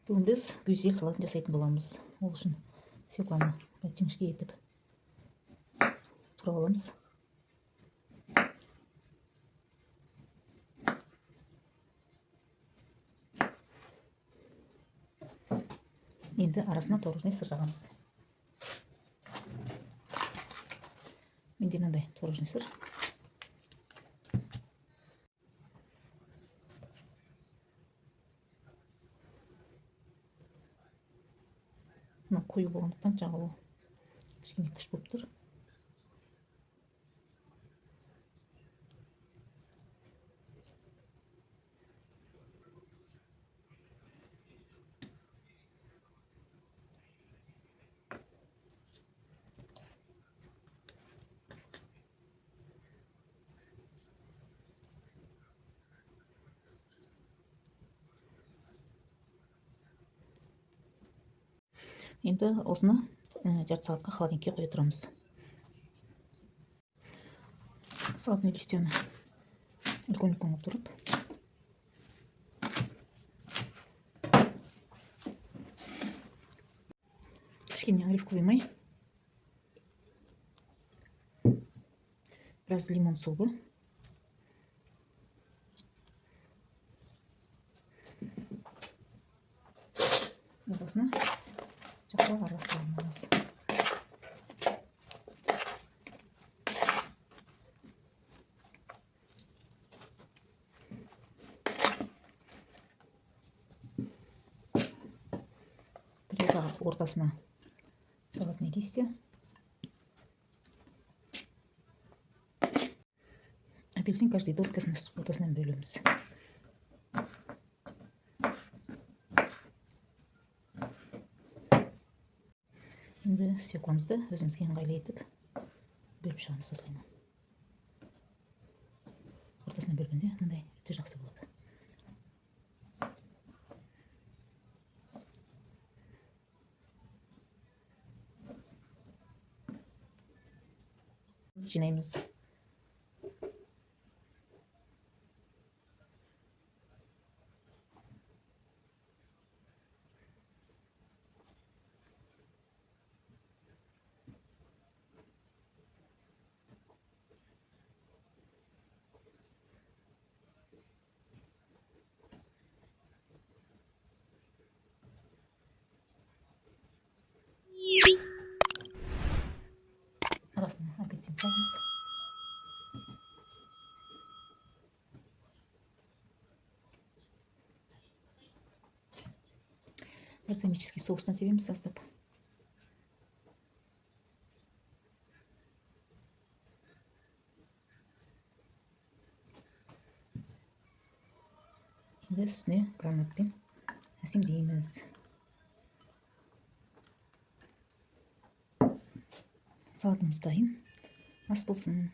Бүгін біз гюзель салатын жасайтын боламыз. Ол үшін свекланы жіңішке етіп турап аламыз. Енді арасына творожный сыр жағамыз. Менде мынандай творожный сыр. Мына қою болғандықтан жағу кішкене күш болып тұр. Енді осыны жарты сағатқа холодильникке қоя тұрамыз. Салатный листьяны үлкен-үлкен қылып тұрып, кішкене оливковый май, біраз лимон суы, осыны жақсылап араластырамыз. Тарелка ортасына салатный листья, апельсин каждый долькасын ортасынан бөлеміз. Енді свекламызды өзімізге ыңғайлы етіп бөліп шығамыз осылайынан. Ортасынан бөлгенде мынандай өте жақсы болады. Жинаймыз. Арасына апельсин саламыз. Бальзамический соустан себеміз аздап. Енді үстіне гранатпен әсемдейміз. Салатымыз дайын. Ас болсын.